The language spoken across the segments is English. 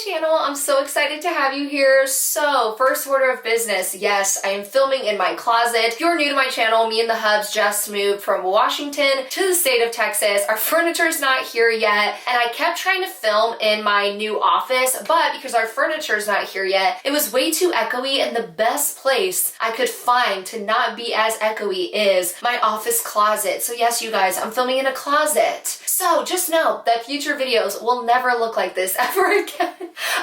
channel. I'm so excited to have you here. So first order of business, yes, I am filming in my closet. If you're new to my channel, me and the hubs just moved from Washington to the state of Texas. Our furniture's not here yet, and I kept trying to film in my new office, but because our furniture's not here yet, it was way too echoey, and the best place I could find to not be as echoey is my office closet. So yes, you guys, I'm filming in a closet. So just know that future videos will never look like this ever again.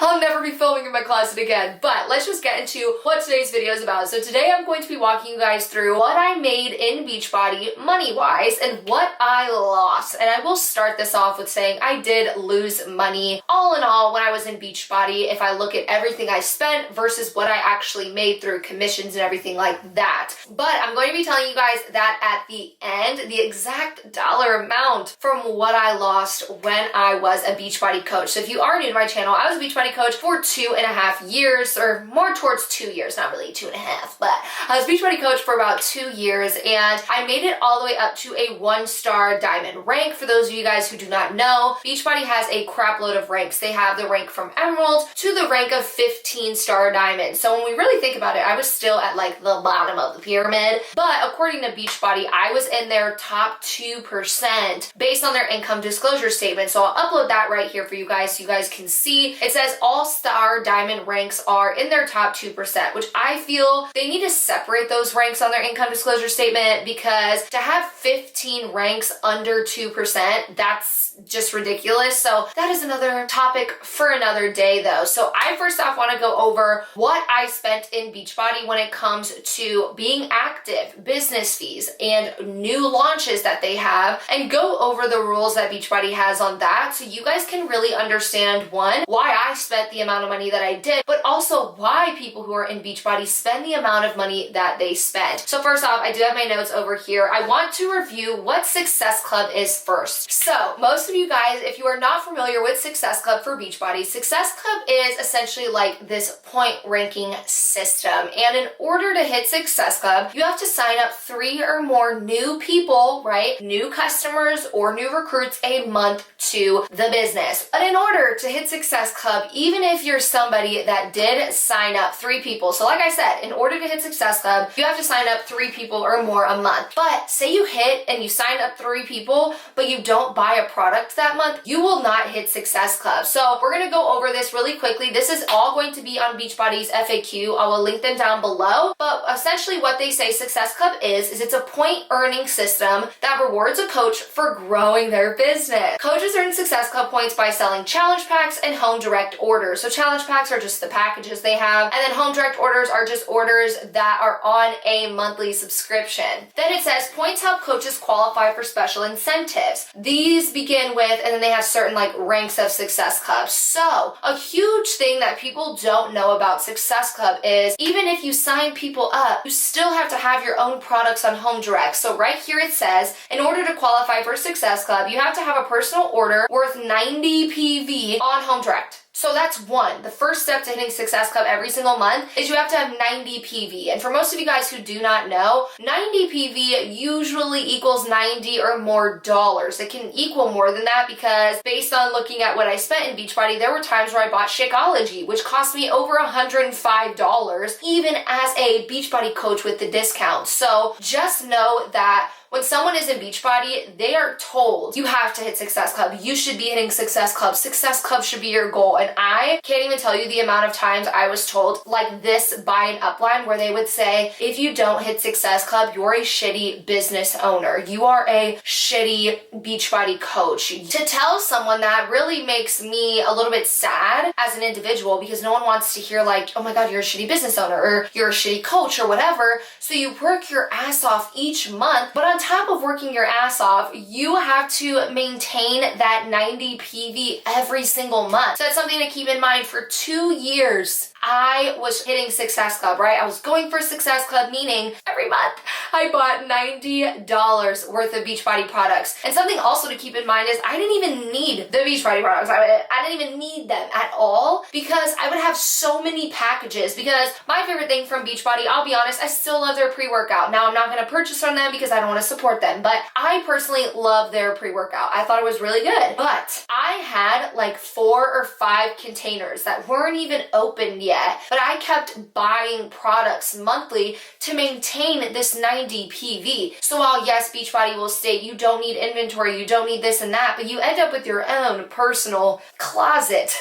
I'll never be filming in my closet again, but let's just get into what today's video is about. So today I'm going to be walking you guys through what I made in Beachbody money-wise and what I lost. And I will start this off with saying I did lose money all in all when I was in Beachbody if I look at everything I spent versus what I actually made through commissions and everything like that. But I'm going to be telling you guys that at the end, the exact dollar amount from what I lost when I was a Beachbody coach. So if you are new to my channel, I was a Beachbody coach for 2.5 years, or more towards 2 years, not really 2.5, but I was a Beachbody coach for about 2 years, and I made it all the way up to a 1-star diamond rank. For those of you guys who do not know, Beachbody has a crap load of ranks. They have the rank from emerald to the rank of 15-star diamond. So when we really think about it, I was still at like the bottom of the pyramid, but according to Beachbody, I was in their top 2% based on their income disclosure statement. So I'll upload that right here for you guys so you guys can see. It says all star diamond ranks are in their top 2%, which I feel they need to separate those ranks on their income disclosure statement, because to have 15 ranks under 2%, that's just ridiculous. So that is another topic for another day though. So I first off want to go over what I spent in Beachbody when it comes to being active, business fees, and new launches that they have, and go over the rules that Beachbody has on that so you guys can really understand, one, why I spent the amount of money that I did, but also why people who are in Beachbody spend the amount of money that they spend. So first off, I do have my notes over here. I want to review what Success Club is first. So most of you guys, if you are not familiar with Success Club for Beachbody, Success Club is essentially like this point ranking system. And in order to hit Success Club, you have to sign up 3 or more new people, right? New customers or new recruits a month to the business. But in order to hit Success Club, even if you're somebody that did sign up 3 people, so like I said, in order to hit Success Club, you have to sign up 3 people or more a month. But say you hit and you sign up 3 people, but you don't buy a product that month, you will not hit Success Club. So we're gonna go over this really quickly. This is all going to be on Beachbody's FAQ. I will link them down below. But essentially what they say Success Club is it's a point earning system that rewards a coach for growing their business. Coaches earn Success Club points by selling challenge packs and home direct orders. So challenge packs are just the packages they have, and then home direct orders are just orders that are on a monthly subscription. Then it says points help coaches qualify for special incentives. These begin with, and then they have certain like ranks of Success Club. So a huge thing that people don't know about Success Club is even if you sign people up, you still have to have your own products on home direct. So right here it says, in order to qualify for Success Club, you have to have a personal order worth 90 PV on home direct. So that's one. The first step to hitting Success Club every single month is you have to have 90 PV. And for most of you guys who do not know, 90 PV usually equals 90 or more dollars. It can equal more than that because based on looking at what I spent in Beachbody, there were times where I bought Shakeology, which cost me over $105, even as a Beachbody coach with the discount. So just know that when someone is in Beachbody, they are told you have to hit Success Club. You should be hitting Success Club. Success Club should be your goal. And I can't even tell you the amount of times I was told like this by an upline where they would say, if you don't hit Success Club, you're a shitty business owner. You are a shitty Beachbody coach. To tell someone that really makes me a little bit sad as an individual because no one wants to hear like, oh my God, you're a shitty business owner or you're a shitty coach or whatever. So you work your ass off each month, but on top of working your ass off, you have to maintain that 90 PV every single month. So that's something to keep in mind. For 2 years, I was hitting Success Club, right? I was going for Success Club, meaning every month I bought $90 worth of Beachbody products. And something also to keep in mind is I didn't even need the Beachbody products. I didn't even need them at all because I would have so many packages. Because my favorite thing from Beachbody, I'll be honest, I still love their pre-workout. Now I'm not going to purchase from them because I don't want to support them. But I personally love their pre-workout. I thought it was really good. But I had like 4 or 5 containers that weren't even opened yet, but I kept buying products monthly to maintain this 90 PV. So while yes, Beachbody will state you don't need inventory, you don't need this and that, but you end up with your own personal closet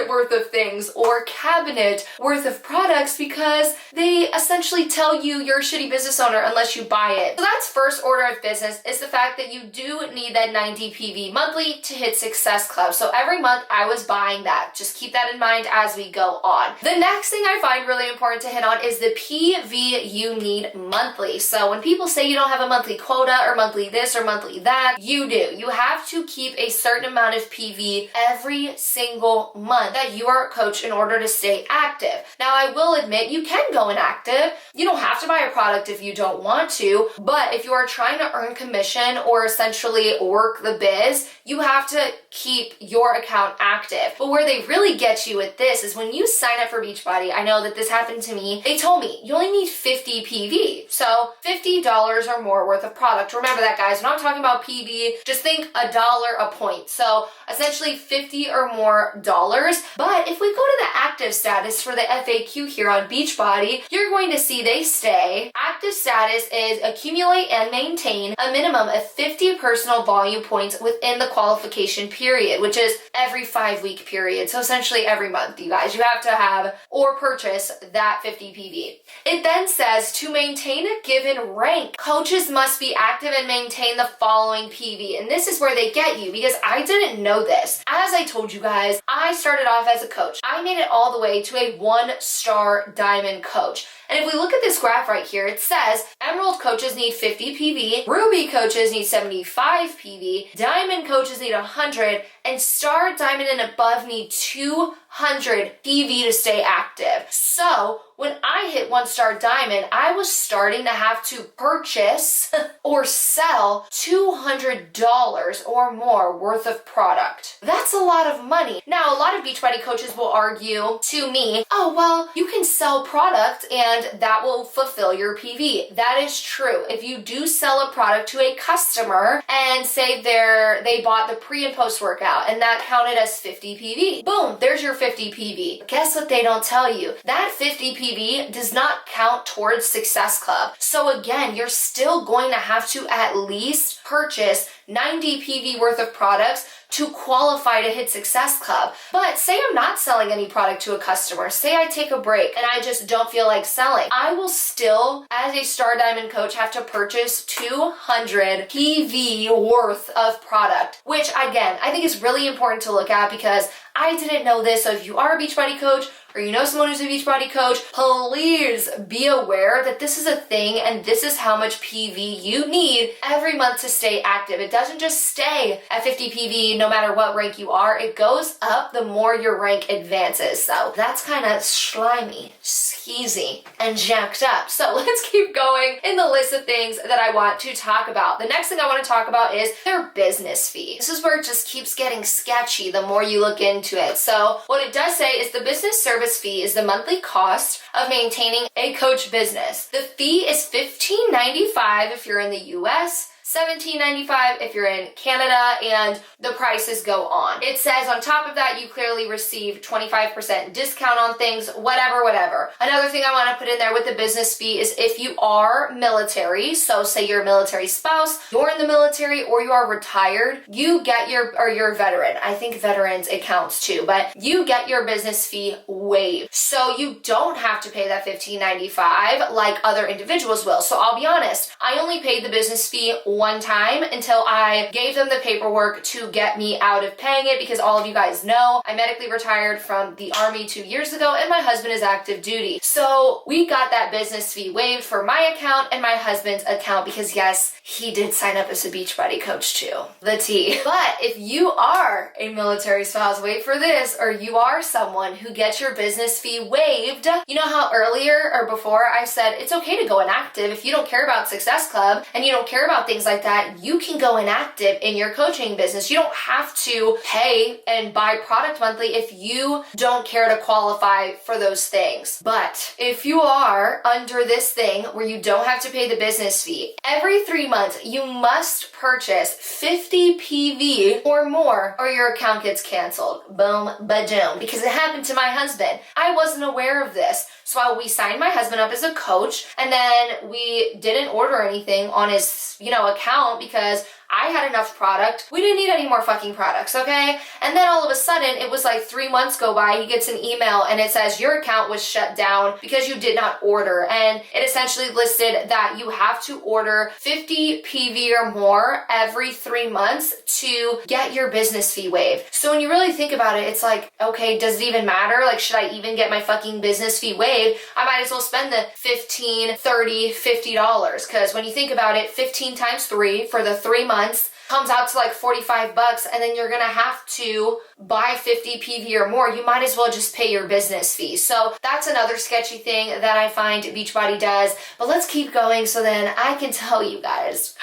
worth of things or cabinet worth of products because they essentially tell you you're a shitty business owner unless you buy it. So that's first order of business, is the fact that you do need that 90 PV monthly to hit Success Club. So every month I was buying that. Just keep that in mind as we go on. The next thing I find really important to hit on is the PV you need monthly. So when people say you don't have a monthly quota or monthly this or monthly that, you do. You have to keep a certain amount of PV every single month that you are a coach in order to stay active. Now I will admit you can go inactive. You don't have to buy a product if you don't want to, but if you are trying to earn commission or essentially work the biz, you have to keep your account active. But where they really get you with this is when you sign up for Beachbody. I know that this happened to me. They told me you only need 50 PV. So $50 or more worth of product. Remember that, guys. When I'm talking about PV, just think $1 a point. So essentially 50 or more dollars. But if we go to the active status for the FAQ here on Beachbody, you're going to see they say active status is accumulate and maintain a minimum of 50 personal volume points within the qualification period, which is every 5-week period. So essentially every month, you guys, you have to have or purchase that 50 PV. It then says to maintain a given rank, coaches must be active and maintain the following PV. And this is where they get you because I didn't know this. As I told you guys, I started off as a coach. I made it all the way to a 1-star diamond coach. And if we look at this graph right here, it says Emerald coaches need 50 PV, Ruby coaches need 75 PV, Diamond coaches need 100, and Star, Diamond, and above need 200 PV to stay active. So when I hit 1-star diamond, I was starting to have to purchase or sell $200 or more worth of product. That's a lot of money. Now, a lot of Beachbody coaches will argue to me, oh, well, you can sell product and that will fulfill your PV. That is true. If you do sell a product to a customer and say they bought the pre and post workout and that counted as 50 PV, boom, there's your 50 PV. But guess what they don't tell you? That 50 PV does not count towards Success Club. So again, you're still going to have to at least purchase 90 PV worth of products to qualify to hit Success Club. But say I'm not selling any product to a customer, say I take a break and I just don't feel like selling, I will still, as a Star Diamond coach, have to purchase 200 PV worth of product, which again, I think is really important to look at because I didn't know this. So if you are a Beachbody coach or you know someone who's a Beachbody coach, please be aware that this is a thing and this is how much PV you need every month to stay active. It doesn't just stay at 50 PV no matter what rank you are. It goes up the more your rank advances. So that's kind of slimy, skeezy, and jacked up. So let's keep going in the list of things that I want to talk about. The next thing I want to talk about is their business fee. This is where it just keeps getting sketchy the more you look into it. So what it does say is the business service fee is the monthly cost of maintaining a coach business. The fee is $15.95 if you're in the US, $17.95 if you're in Canada, and the prices go on. It says on top of that, you clearly receive 25% discount on things, whatever. Another thing I want to put in there with the business fee is if you are military, so say you're a military spouse, you're in the military, or you are retired, you get you're a veteran. I think veterans it counts too, but you get your business fee waived. So you don't have to pay that $15.95 like other individuals will. So I'll be honest, I only paid the business fee one time until I gave them the paperwork to get me out of paying it, because all of you guys know I medically retired from the Army 2 years ago and my husband is active duty. So we got that business fee waived for my account and my husband's account because yes, he did sign up as a Beachbody coach too. The T. But if you are a military spouse, wait for this, or you are someone who gets your business fee waived, you know how earlier or before I said it's okay to go inactive if you don't care about Success Club and you don't care about things like that, you can go inactive in your coaching business. You don't have to pay and buy product monthly if you don't care to qualify for those things. But if you are under this thing where you don't have to pay the business fee, every 3 months you must purchase 50 PV or more or your account gets canceled. Boom, ba-doom. Because it happened to my husband. I wasn't aware of this. So we signed my husband up as a coach, and then we didn't order anything on his, account because I had enough product. We didn't need any more fucking products, okay? And then all of a sudden, it was like 3 months go by, he gets an email and it says your account was shut down because you did not order. And it essentially listed that you have to order 50 PV or more every 3 months to get your business fee waived. So when you really think about it, it's like, okay, does it even matter? Like, should I even get my fucking business fee waived? I might as well spend the $15, $30, $50. Because when you think about it, 15 times 3 for the 3 months comes out to like $45, and then you're gonna have to buy 50 PV or more. You might as well just pay your business fee. So that's another sketchy thing that I find Beachbody does. But let's keep going so then I can tell you guys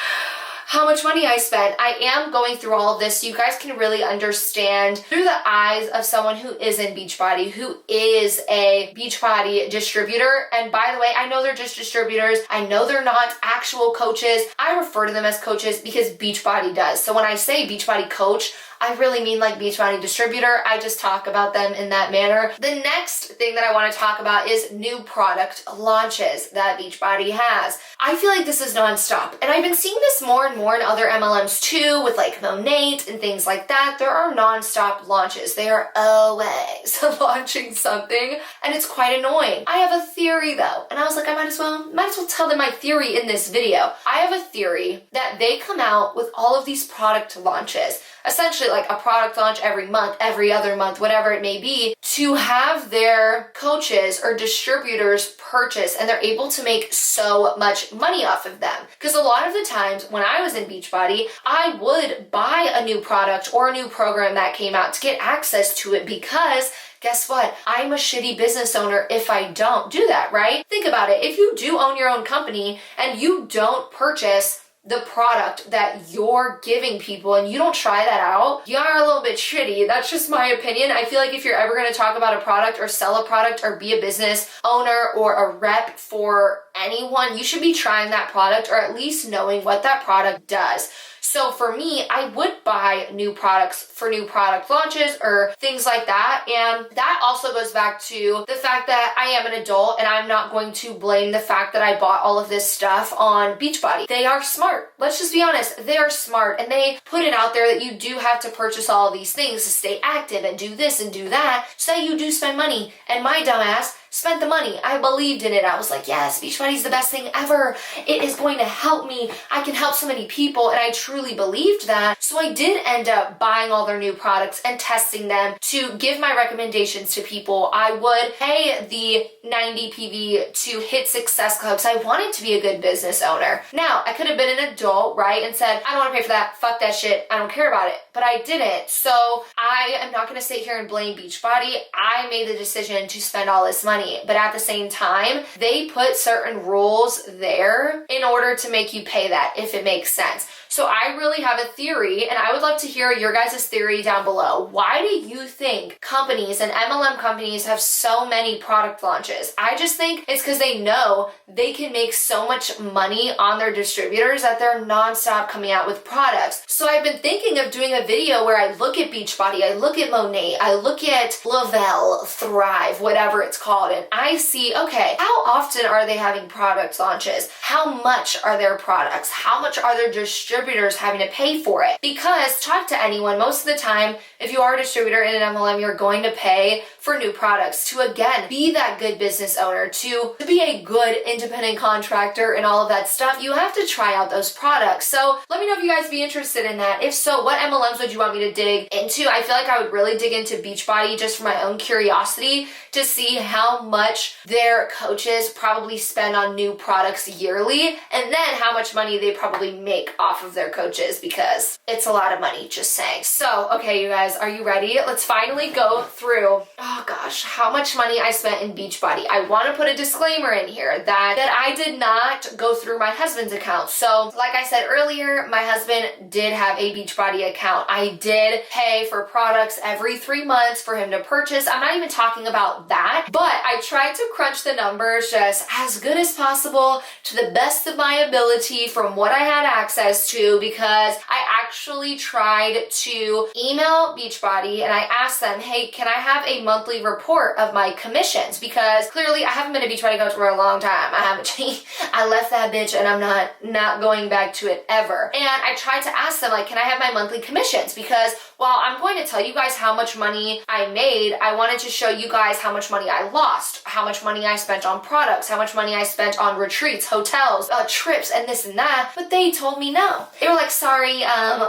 how much money I spent. I am going through all of this so you guys can really understand through the eyes of someone who is in Beachbody, who is a Beachbody distributor. And by the way, I know they're just distributors. I know they're not actual coaches. I refer to them as coaches because Beachbody does. So when I say Beachbody coach, I really mean like Beachbody distributor. I just talk about them in that manner. The next thing that I want to talk about is new product launches that Beachbody has. I feel like this is nonstop. And I've been seeing this more and more in other MLMs too, with like Monate and things like that. There are nonstop launches. They are always launching something, and it's quite annoying. I have a theory though, and I was like, I might as well tell them my theory in this video. I have a theory that they come out with all of these product launches, essentially like a product launch every month, every other month, whatever it may be, to have their coaches or distributors purchase, and they're able to make so much money off of them. Because a lot of the times when I was in Beachbody, I would buy a new product or a new program that came out to get access to it, because guess what? I'm a shitty business owner if I don't do that, right? Think about it. If you do own your own company and you don't purchase the product that you're giving people and you don't try that out, you are a little bit shitty. That's just my opinion. I feel like if you're ever going to talk about a product or sell a product or be a business owner or a rep for anyone, you should be trying that product or at least knowing what that product does. So for me, I would buy new products for new product launches or things like that. And that also goes back to the fact that I am an adult, and I'm not going to blame the fact that I bought all of this stuff on Beachbody. They are smart. Let's just be honest. They are smart, and they put it out there that you do have to purchase all of these things to stay active and do this and do that, so that you do spend money. And my dumbass spent the money. I believed in it. I was like, yes, Beachbody is the best thing ever. It is going to help me. I can help so many people. And I truly believed that. So I did end up buying all their new products and testing them to give my recommendations to people. I would pay the 90 PV to hit Success Clubs. I wanted to be a good business owner. Now, I could have been an adult, right? And said, I don't want to pay for that. Fuck that shit. I don't care about it. But I didn't. So I am not going to sit here and blame Beachbody. I made the decision to spend all this money. But at the same time, they put certain rules there in order to make you pay that, if it makes sense. So I really have a theory, and I would love to hear your guys' theory down below. Why do you think companies and MLM companies have so many product launches? I just think it's because they know they can make so much money on their distributors that they're nonstop coming out with products. So I've been thinking of doing a video where I look at Beachbody, I look at Monate, I look at Lavelle, Thrive, whatever it's called, and I see, okay, how often are they having product launches? How much are their products? How much are their distributors having to pay for it? Because talk to anyone, most of the time, if you are a distributor in an MLM, you're going to pay for new products to, again, be that good business owner, to be a good independent contractor and all of that stuff. You have to try out those products. So let me know if you guys be interested in that. If so, what MLMs would you want me to dig into? I feel like I would really dig into Beachbody just for my own curiosity to see how much their coaches probably spend on new products yearly, and then how much money they probably make off of their coaches, because it's a lot of money, just saying. So, okay, you guys, are you ready? Let's finally go through oh gosh, how much money I spent in Beachbody. I want to put a disclaimer in here that I did not go through my husband's account. So like I said earlier, my husband did have a Beachbody account. I did pay for products every 3 months for him to purchase. I'm not even talking about that, but I tried to crunch the numbers just as good as possible to the best of my ability from what I had access to, because I actually tried to email Beachbody and I asked them, hey, can I have a monthly report of my commissions? Because clearly I haven't been a Beachbody coach for a long time. I left that bitch and I'm not going back to it ever. And I tried to ask them, like, can I have my monthly commissions? Because while I'm going to tell you guys how much money I made, I wanted to show you guys how much money I lost, how much money I spent on products, how much money I spent on retreats, hotels, trips, and this and that. But they told me no. They were like, sorry,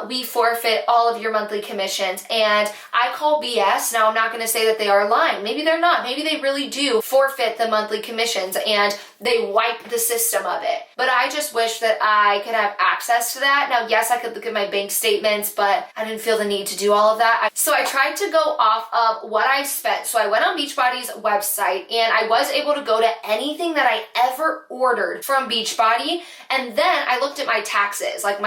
we forfeit all of your monthly commissions. And I call BS. Now, I'm not going to say that they are lying. Maybe they're not. Maybe they really do forfeit the monthly commissions and they wipe the system of it. But I just wish that I could have access to that. Now, yes, I could look at my bank statements, but I didn't feel the need to do all of that. So I tried to go off of what I spent. So I went on Beachbody's website and I was able to go to anything that I ever ordered from Beachbody. And then I looked at my taxes, like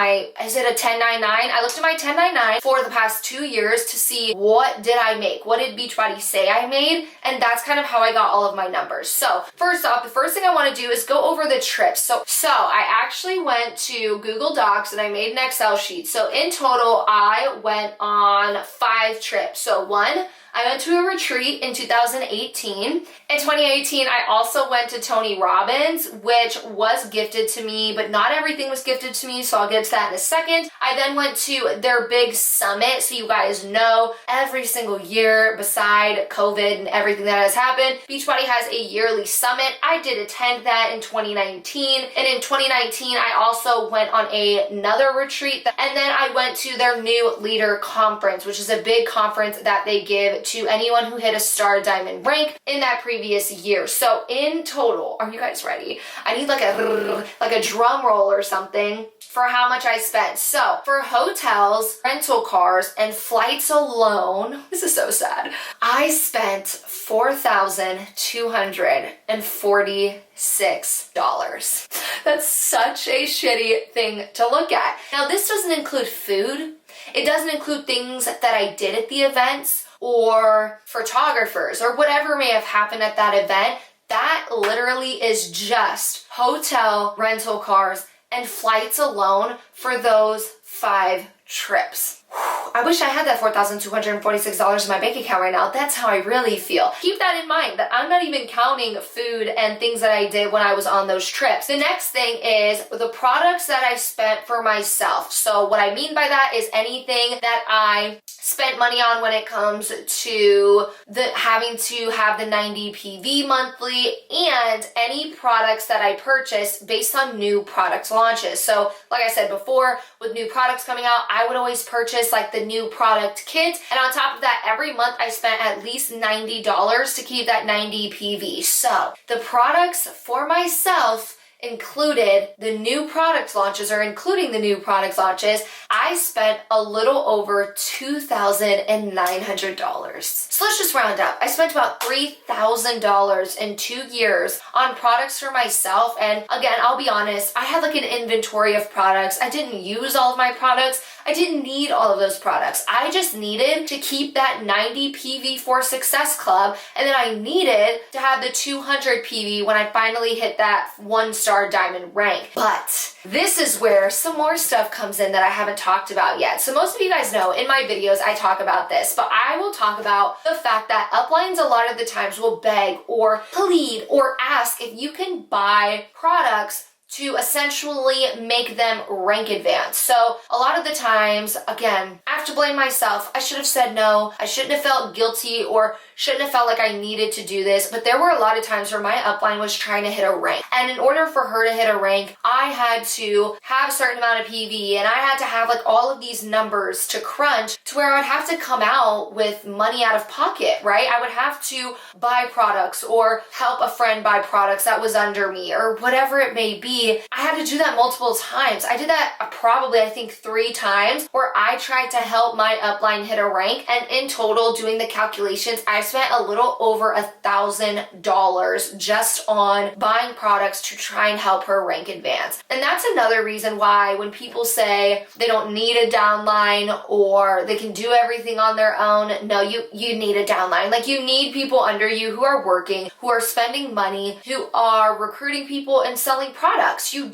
is it a 1099? I looked at my 1099 for the past 2 years to see what did I make? What did Beachbody say I made? And that's kind of how I got all of my numbers. So first off, the first thing I want to do is go over the trips. So I actually went to Google Docs and I made an Excel sheet. So in total, I went on 5 trips. So 1, I went to a retreat in 2018. In 2018, I also went to Tony Robbins, which was gifted to me, but not everything was gifted to me, so I'll get to that in a second. I then went to their big summit, so you guys know every single year, beside COVID and everything that has happened, Beachbody has a yearly summit. I did attend that in 2019, and in 2019, I also went on another retreat, and then I went to their new leader conference, which is a big conference that they give to anyone who hit a star diamond rank in that previous year. So in total, are you guys ready? I need like a drum roll or something for how much I spent. So for hotels, rental cars, and flights alone, this is so sad, I spent $4,246. That's such a shitty thing to look at. Now, this doesn't include food. It doesn't include things that I did at the events or photographers or whatever may have happened at that event. That literally is just hotel, rental cars, and flights alone for those 5 trips. I wish I had that $4,246 in my bank account right now. That's how I really feel. Keep that in mind, that I'm not even counting food and things that I did when I was on those trips. The next thing is the products that I spent for myself. So what I mean by that is anything that I spent money on when it comes to having to have the 90 PV monthly, and any products that I purchased based on new product launches. So like I said before, with new products coming out, I would always purchase like the new product kit. And on top of that, every month I spent at least $90 to keep that 90 PV. So the products for myself included the new product launches, or including the new product launches, I spent a little over $2,900. So let's just round up. I spent about $3,000 in 2 years on products for myself. And again, I'll be honest, I had like an inventory of products. I didn't use all of my products. I didn't need all of those products. I just needed to keep that 90 PV for Success Club, and then I needed to have the 200 PV when I finally hit that 1-star diamond rank. But this is where some more stuff comes in that I haven't talked about yet. So most of you guys know in my videos I talk about this, but I will talk about the fact that uplines a lot of the times will beg or plead or ask if you can buy products to essentially make them rank advance. So a lot of the times, again, I have to blame myself. I should have said no. I shouldn't have felt guilty or shouldn't have felt like I needed to do this. But there were a lot of times where my upline was trying to hit a rank. And in order for her to hit a rank, I had to have a certain amount of PV, and I had to have like all of these numbers to crunch to where I would have to come out with money out of pocket, right? I would have to buy products or help a friend buy products that was under me or whatever it may be. I had to do that multiple times. I did that probably, I think, 3 times where I tried to help my upline hit a rank. And in total, doing the calculations, I spent a little over $1,000 just on buying products to try and help her rank advance. And that's another reason why when people say they don't need a downline or they can do everything on their own, no, you need a downline. Like, you need people under you who are working, who are spending money, who are recruiting people and selling products. You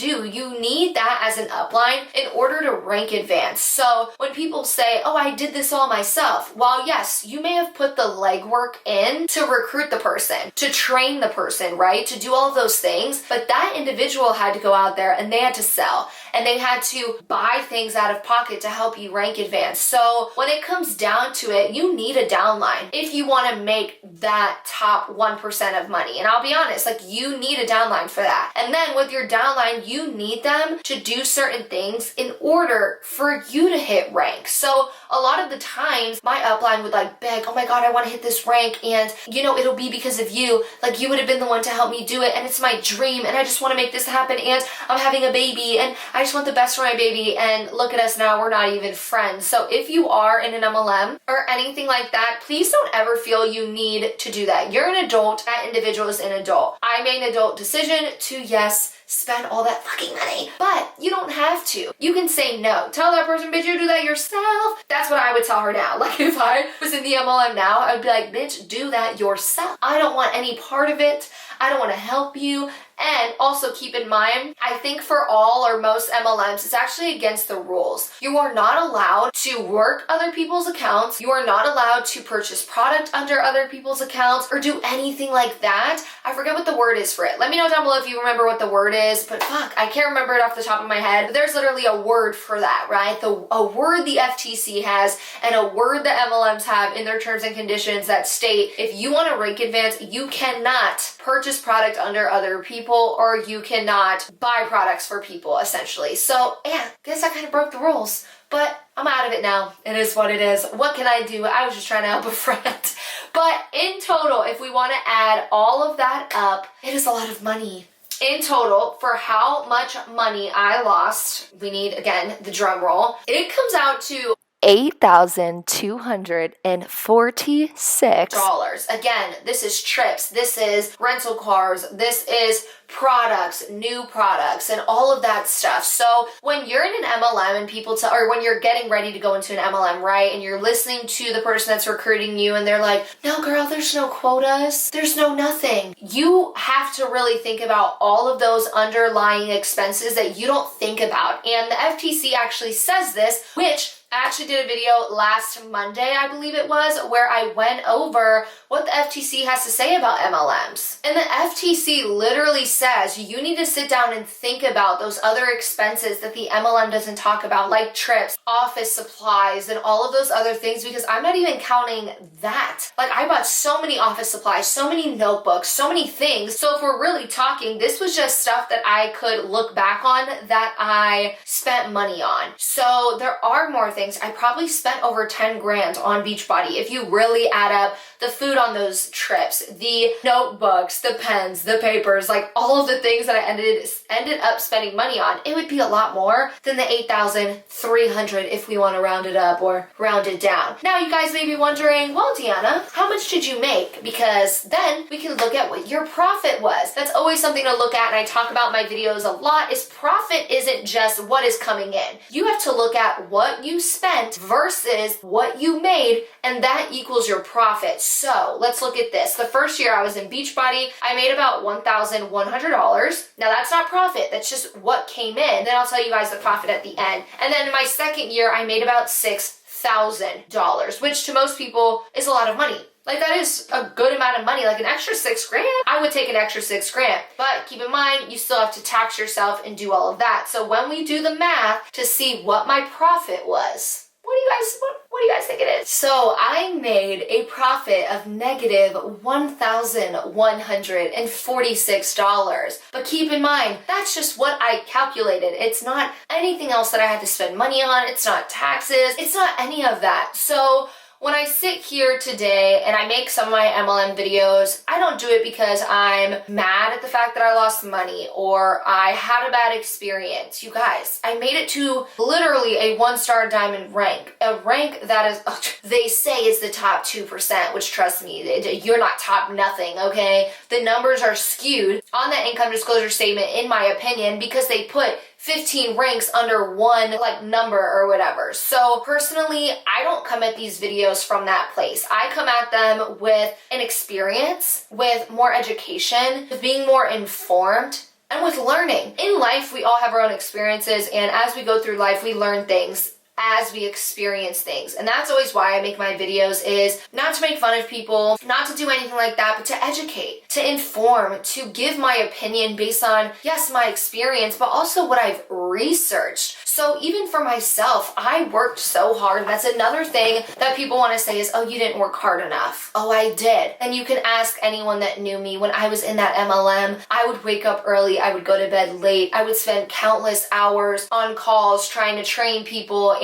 need that as an upline in order to rank advance. So when people say, oh, I did this all myself, while yes, you may have put the legwork in to recruit the person, to train the person, right? To do all of those things, but that individual had to go out there and they had to sell and they had to buy things out of pocket to help you rank advance. So when it comes down to it, you need a downline if you want to make that top 1% of money. And I'll be honest, like, you need a downline for that. And then with your downline, you need them to do certain things in order for you to hit rank. So a lot of the times my upline would like beg, oh my God, I want to hit this rank, and it'll be because of you. Like, you would have been the one to help me do it, and it's my dream, and I just want to make this happen, and I'm having a baby, and I just want the best for my baby, and look at us now, we're not even friends. So if you are in an MLM or anything like that, please don't ever feel you need to do that. You're an adult. That individual is an adult. I made an adult decision to, yes, spend all that fucking money, but you don't have to. You can say no. Tell that person, bitch, you do that yourself. That's what I would tell her now. Like, if I was in the MLM now, I'd be like, bitch, do that yourself. I don't want any part of it. I don't want to help you. And also keep in mind, I think for all or most MLMs, it's actually against the rules. You are not allowed to work other people's accounts. You are not allowed to purchase product under other people's accounts or do anything like that. I forget what the word is for it. Let me know down below if you remember what the word is, but fuck, I can't remember it off the top of my head. But there's literally a word for that, right? A word the FTC has and a word the MLMs have in their terms and conditions that state if you want to rank advance, you cannot purchase product under other people, or you cannot buy products for people, essentially. So yeah, guess I kind of broke the rules, but I'm out of it now. It is what it is. What can I do? I was just trying to help a friend. But in total, if we want to add all of that up, it is a lot of money. In total, for how much money I lost, we need, again, the drum roll. It comes out to $8,246. Again, this is trips, this is rental cars, this is products, new products, and all of that stuff. So when you're in an MLM and people tell, or when you're getting ready to go into an MLM, right, and you're listening to the person that's recruiting you and they're like, no girl, there's no quotas, there's no nothing. You have to really think about all of those underlying expenses that you don't think about. And the FTC actually says this, which I actually did a video last Monday, I believe it was, where I went over what the FTC has to say about MLMs. And the FTC literally says you need to sit down and think about those other expenses that the MLM doesn't talk about, like trips, office supplies, and all of those other things, because I'm not even counting that. Like, I bought so many office supplies, so many notebooks, so many things. So if we're really talking, this was just stuff that I could look back on that I spent money on. So there are more things. I probably spent over 10 grand on Beachbody. If you really add up the food on those trips, the notebooks, the pens, the papers, like all of the things that I ended up spending money on, it would be a lot more than the 8,300 if we want to round it up or round it down. Now you guys may be wondering, well, Deanna, how much did you make? Because then we can look at what your profit was. That's always something to look at, and I talk about in my videos a lot, is profit isn't just what is coming in. You have to look at what you spent versus what you made, and that equals your profit. So let's look at this. The first year I was in Beachbody, I made about $1,100. Now that's not profit, that's just what came in. Then I'll tell you guys the profit at the end. And then in my second year, I made about $6,000, which to most people is a lot of money. Like, that is a good amount of money. Like, an extra 6 grand, I would take an extra 6 grand. But keep in mind, you still have to tax yourself and do all of that. So when we do the math to see what my profit was, what do you guys think it is? So I made a profit of negative $1,146. But keep in mind, that's just what I calculated. It's not anything else that I had to spend money on. It's not taxes. It's not any of that. So when I sit here today and I make some of my MLM videos, I don't do it because I'm mad at the fact that I lost money or I had a bad experience. You guys, I made it to literally a 1-star diamond rank, a rank that is, they say is the top 2%, which trust me, you're not top nothing, okay? The numbers are skewed on that income disclosure statement, in my opinion, because they put 15 ranks under one number or whatever. So personally, I don't come at these videos from that place. I come at them with an experience, with more education, with being more informed, and with learning. In life, we all have our own experiences, and as we go through life, we learn things as we experience things. And that's always why I make my videos, is not to make fun of people, not to do anything like that, but to educate, to inform, to give my opinion based on, yes, my experience, but also what I've researched. So even for myself, I worked so hard. That's another thing that people want to say is, oh, you didn't work hard enough. Oh, I did. And you can ask anyone that knew me when I was in that MLM. I would wake up early. I would go to bed late. I would spend countless hours on calls trying to train people and,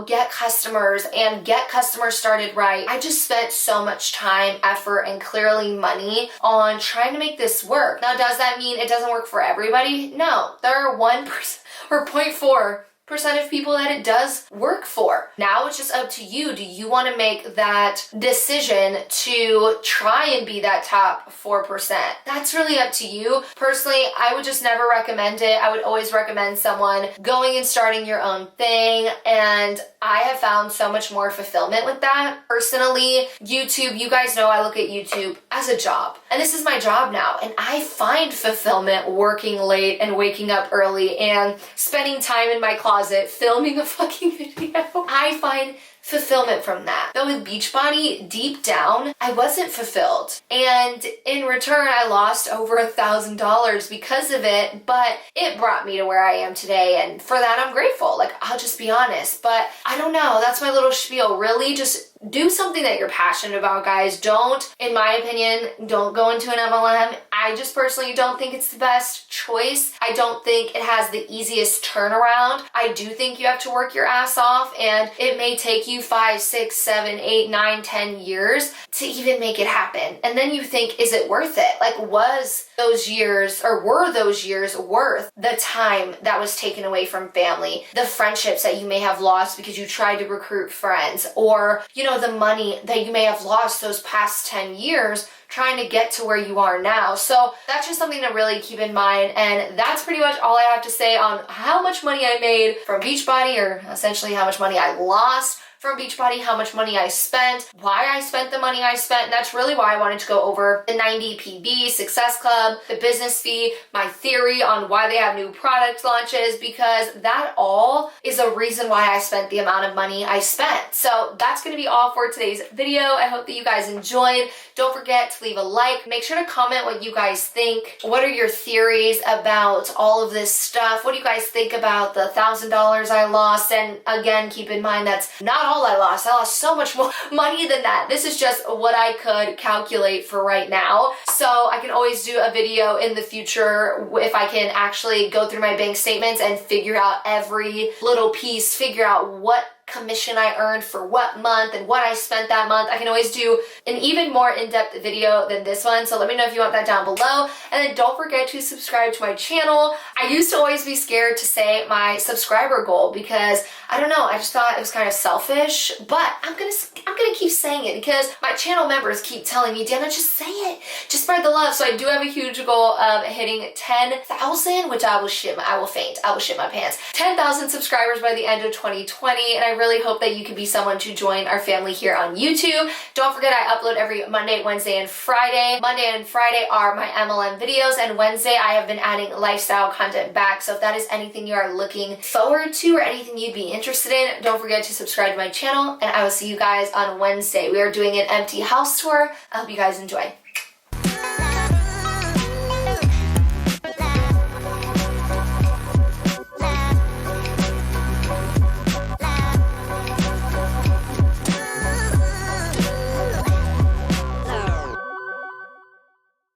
get customers and get customers started right. I just spent so much time, effort, and clearly money on trying to make this work. Now, does that mean it doesn't work for everybody? No. There are 1% or 0.4% of people that it does work for. Now it's just up to you. Do you want to make that decision to try and be that top 4%? That's really up to you. Personally, I would just never recommend it. I would always recommend someone going and starting your own thing, and I have found so much more fulfillment with that. Personally, YouTube, you guys know I look at YouTube as a job, and this is my job now, and I find fulfillment working late and waking up early and spending time in my closet filming a fucking video. I find fulfillment from that. But with Beachbody, deep down, I wasn't fulfilled. And in return, I lost over $1,000 because of it, but it brought me to where I am today. And for that, I'm grateful. I'll just be honest. But I don't know. That's my little spiel. Really, just do something that you're passionate about, guys. Don't, in my opinion, don't go into an MLM. I just personally don't think it's the best choice. I don't think it has the easiest turnaround. I do think you have to work your ass off, and it may take you 5, 6, 7, 8, 9, 10 years to even make it happen. And then you think, is it worth it? Was those years, or were those years worth the time that was taken away from family, the friendships that you may have lost because you tried to recruit friends, or, the money that you may have lost those past 10 years trying to get to where you are now. So that's just something to really keep in mind. And that's pretty much all I have to say on how much money I made from Beachbody, or essentially how much money I lost from Beachbody, how much money I spent, why I spent the money I spent. And that's really why I wanted to go over the 90 PB, Success Club, the business fee, my theory on why they have new product launches, because that all is a reason why I spent the amount of money I spent. So that's going to be all for today's video. I hope that you guys enjoyed. Don't forget to leave a like. Make sure to comment what you guys think. What are your theories about all of this stuff? What do you guys think about the $1,000 I lost? And again, keep in mind that's not all I lost. I lost so much more money than that. This is just what I could calculate for right now. So I can always do a video in the future if I can actually go through my bank statements and figure out every little piece, figure out what commission I earned for what month and what I spent that month. I can always do an even more in-depth video than this one, so let me know if you want that down below. And then don't forget to subscribe to my channel. I used to always be scared to say my subscriber goal because I don't know, I just thought it was kind of selfish, but I'm gonna keep saying it because my channel members keep telling me, Deanna, just say it, just spread the love. So I do have a huge goal of hitting 10,000, which I will shit my pants. 10,000 subscribers by the end of 2020, and I really hope that you can be someone to join our family here on YouTube. Don't forget I upload every Monday, Wednesday, and Friday. Monday and Friday are my MLM videos, and Wednesday I have been adding lifestyle content back. So if that is anything you are looking forward to or anything you'd be interested in, don't forget to subscribe to my channel, and I will see you guys on Wednesday. We are doing an empty house tour. I hope you guys enjoy.